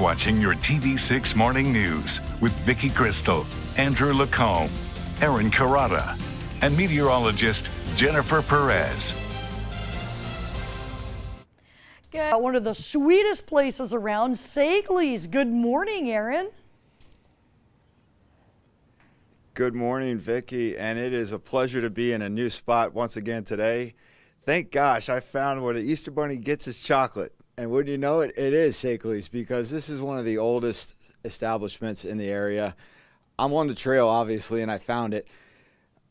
watching your TV6 Morning News with Vicki Crystal, Andrew Lacombe, Aaron CAROTTA, and meteorologist Jennifer Perez. One of the sweetest places around, SAYKLLY'S. Good morning, Aaron. Good morning, Vicki, and it is a pleasure to be in a new spot once again today. Thank gosh I found where the Easter Bunny gets his chocolate. And wouldn't you know it, it is SAYKLLY'S, because this is one of the oldest establishments in the area. I'm on the trail, obviously, and I found it.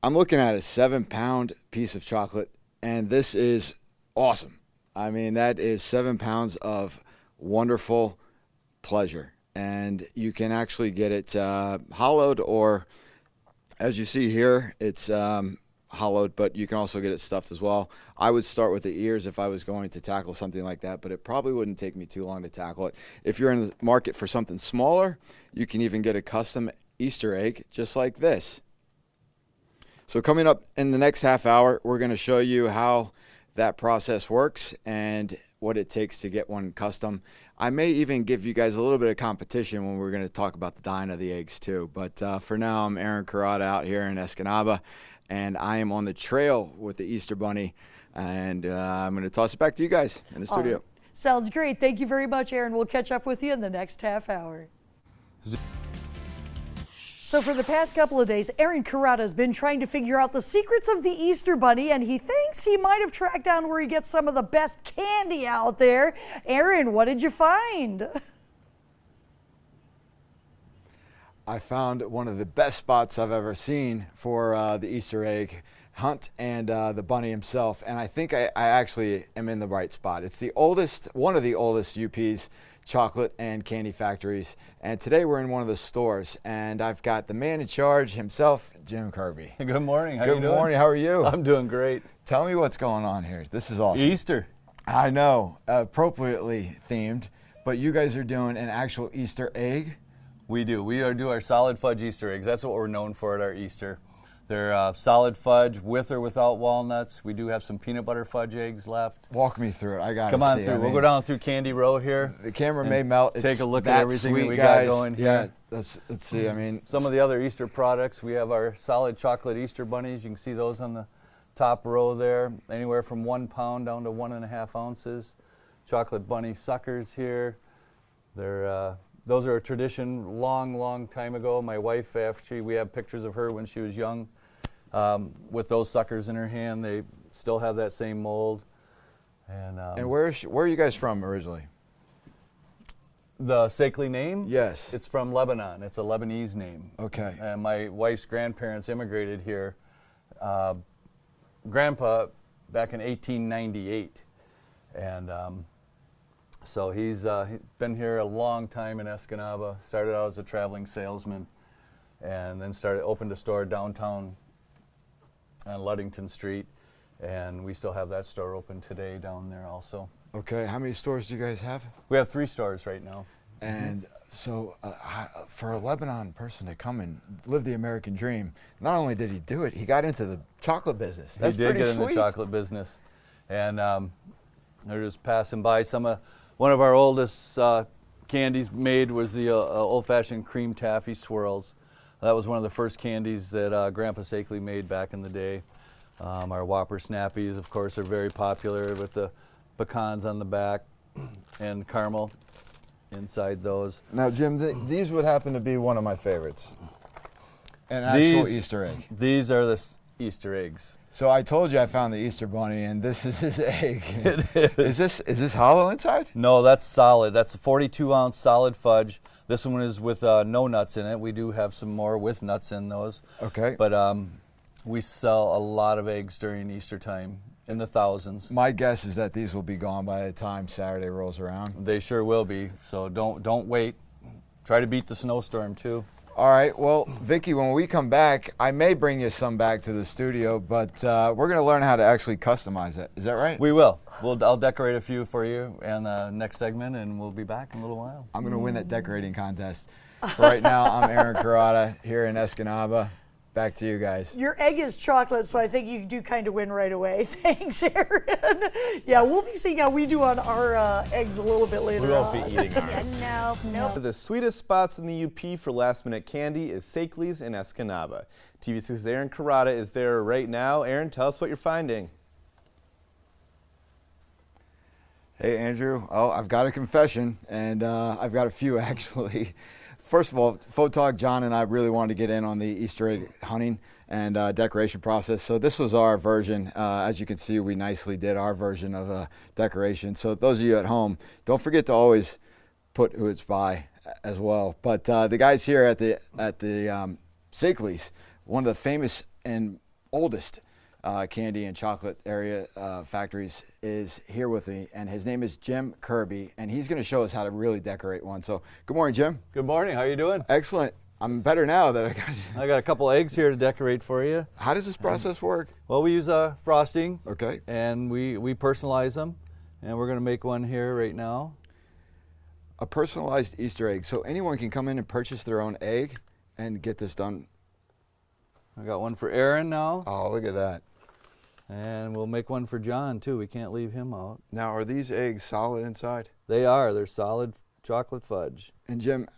I'm looking at a 7-pound piece of chocolate, and this is awesome. I mean, that is 7 pounds of wonderful pleasure. And you can actually get it hollowed, or as you see here, it's hollowed, but you can also get it stuffed as well. I would start with the ears if I was going to tackle something like that, but it probably wouldn't take me too long to tackle it. If you're in the market for something smaller, you can even get a custom Easter egg just like this. So coming up in the next half hour, we're going to show you how that process works and what it takes to get one custom. I may even give you guys a little bit of competition when we're going to talk about the dyeing of the eggs too. But for now, I'm Aaron CAROTTA out here in Escanaba, and I am on the trail with the Easter Bunny, and I'm going to toss it back to you guys in the studio. Sounds great. Thank you very much, Aaron. We'll catch up with you in the next half hour. So for the past couple of days, Aaron CAROTTA has been trying to figure out the secrets of the Easter Bunny, and he thinks he might have tracked down where he gets some of the best candy out there. Aaron, what did you find? I found one of the best spots I've ever seen for the Easter egg hunt and the bunny himself, and I think I actually am in the right spot. It's the oldest, one of the oldest UP's chocolate and candy factories, and today we're in one of the stores, and I've got the man in charge himself, Jim Kirby. Good morning. How you doing? Good morning. How are you? I'm doing great. Tell me what's going on here. This is awesome. Easter. I know, appropriately themed, but you guys are doing an actual Easter egg. We do. We do our solid fudge Easter eggs. That's what we're known for at our Easter. They're solid fudge with or without walnuts. We do have some peanut butter fudge eggs left. Walk me through it. I got to see. Come on through. We'll go down through Candy Row here. The camera may melt. Take a look at everything sweet, that we guys. got going here. Yeah, let's see. I mean, some of the other Easter products. We have our solid chocolate Easter bunnies. You can see those on the top row there. Anywhere from 1 pound down to 1.5 ounces. Chocolate bunny suckers here. Those are a tradition long time ago. My wife, actually, we have pictures of her when she was young with those suckers in her hand. They still have that same mold. And where are you guys from originally? The SAYKLLY name? Yes. It's from Lebanon. It's a Lebanese name. Okay. And my wife's grandparents immigrated here. Grandpa back in 1898. And so he's been here a long time in Escanaba. Started out as a traveling salesman, and then opened a store downtown on Ludington Street, and we still have that store open today down there also. Okay, how many stores do you guys have? We have 3 stores right now. And so for a Lebanon person to come and live the American dream, not only did he do it, he got into the chocolate business. That's pretty sweet. He did get in the chocolate business, and they're just passing by one of our oldest candies made was the old-fashioned cream taffy swirls. That was one of the first candies that Grandpa SAYKLLY made back in the day. Our Whopper Snappies, of course, are very popular with the pecans on the back and caramel inside those. Now, Jim, these would happen to be one of my favorites. An actual Easter egg. These are the Easter eggs. So I told you I found the Easter Bunny, and this is his egg. It is. Is this hollow inside? No, that's solid. That's a 42-ounce solid fudge. This one is with no nuts in it. We do have some more with nuts in those. Okay. But we sell a lot of eggs during Easter time, in the thousands. My guess is that these will be gone by the time Saturday rolls around. They sure will be. So don't wait. Try to beat the snowstorm too. All right, well, Vicki, when we come back, I may bring you some back to the studio, but we're going to learn how to actually customize it. Is that right? We will. I'll decorate a few for you in the next segment, and we'll be back in a little while. I'm going to win that decorating contest. For right now, I'm Aaron CAROTTA here in Escanaba. Back to you guys. Your egg is chocolate, so I think you do kind of win right away. Thanks, Aaron. Yeah, we'll be seeing how we do on our eggs a little bit later We won't on. be eating ours. No. The sweetest spots in the UP for last-minute candy is SAYKLLY'S in Escanaba. TV6's Aaron CAROTTA is there right now. Aaron, tell us what you're finding. Hey, Andrew. Oh, I've got a confession, and I've got a few, actually. First of all, Photog, John, and I really wanted to get in on the Easter egg hunting and decoration process. So this was our version. As you can see, we nicely did our version of a decoration. So those of you at home, don't forget to always put who it's by as well. But the guys here at the SAYKLLY'S, one of the famous and oldest candy and chocolate area factories, is here with me, and his name is Jim Kirby, and he's going to show us how to really decorate one. So good morning, Jim. Good morning. How you doing? Excellent. I'm better now that I got a couple eggs here to decorate for you. How does this process work? Well, we use frosting. Okay. And we personalize them, and we're going to make one here right now. A personalized Easter egg. So anyone can come in and purchase their own egg and get this done. I got one for Aaron now. Oh, look at that. And we'll make one for John too. We can't leave him out. Now, are these eggs solid inside? They are. They're solid chocolate fudge. And Jim,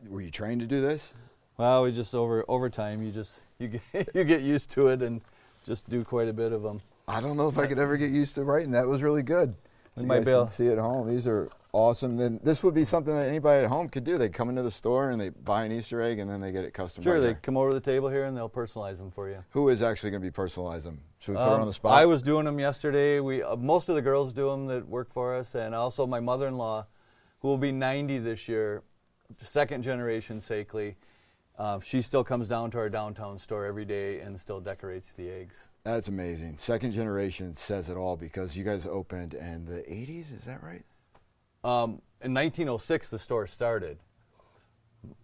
were you trained to do this? Well, we just over time you get used to it and just do quite a bit of them. I don't know if I could ever get used to writing. That was really good. We You might guys be able- can see at home. These are awesome. Then this would be something that anybody at home could do. They come into the store and they buy an Easter egg and then they get it custom. Sure, right they there. come over to the table here and they'll personalize them for you. Who is actually going to be personalizing them? Should we put her on the spot? I was doing them yesterday. Most of the girls do them that work for us, and also my mother-in-law, who will be 90 this year, second generation SAYKLLY. She still comes down to our downtown store every day and still decorates the eggs. That's amazing. Second generation says it all, because you guys opened in the 80s, is that right? In 1906, the store started.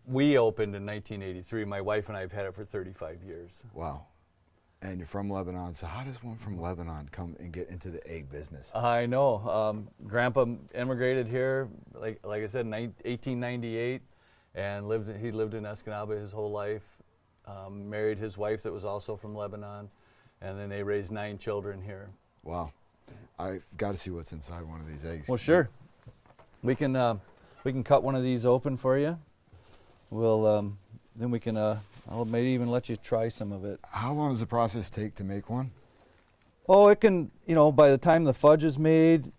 We opened in 1983. My wife and I have had it for 35 years. Wow. And you're from Lebanon, so how does one from Lebanon come and get into the egg business? I know. Grandpa immigrated here, like I said, in 1898, and he lived in Escanaba his whole life. Married his wife that was also from Lebanon, and then they raised 9 children here. Wow. I've got to see what's inside one of these eggs. Well, sure. We can cut one of these open for you. We'll then we can I'll maybe even let you try some of it. How long does the process take to make one? Oh, it can, by the time the fudge is made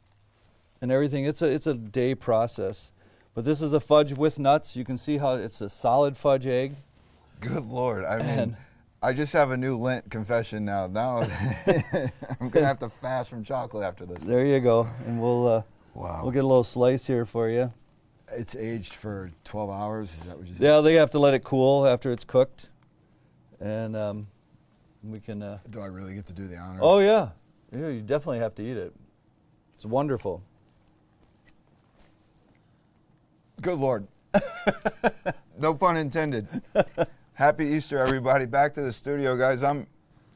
and everything, it's a day process. But this is a fudge with nuts. You can see how it's a solid fudge egg. Good Lord. I mean, And- I just have a new Lent confession now. Now I'm going to have to fast from chocolate after this. There you go. And we'll get a little slice here for you. It's aged for 12 hours. Is that what you said? Yeah, they have to let it cool after it's cooked. And we can... Do I really get to do the honors? Oh, yeah. Yeah, you definitely have to eat it. It's wonderful. Good Lord. No pun intended. Happy Easter, everybody. Back to the studio, guys. I'm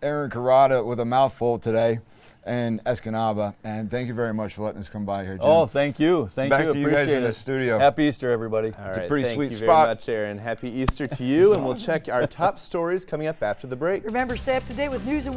Aaron CAROTTA with a mouthful today in Escanaba, and thank you very much for letting us come by here, Jim. Oh, thank you. Thank Back you. to you guys Appreciate in the it. studio. Happy Easter, everybody. All It's a right, pretty thank sweet you spot. very much, Aaron. Happy Easter to you, and we'll check our top stories coming up after the break. Remember, stay up to date with news and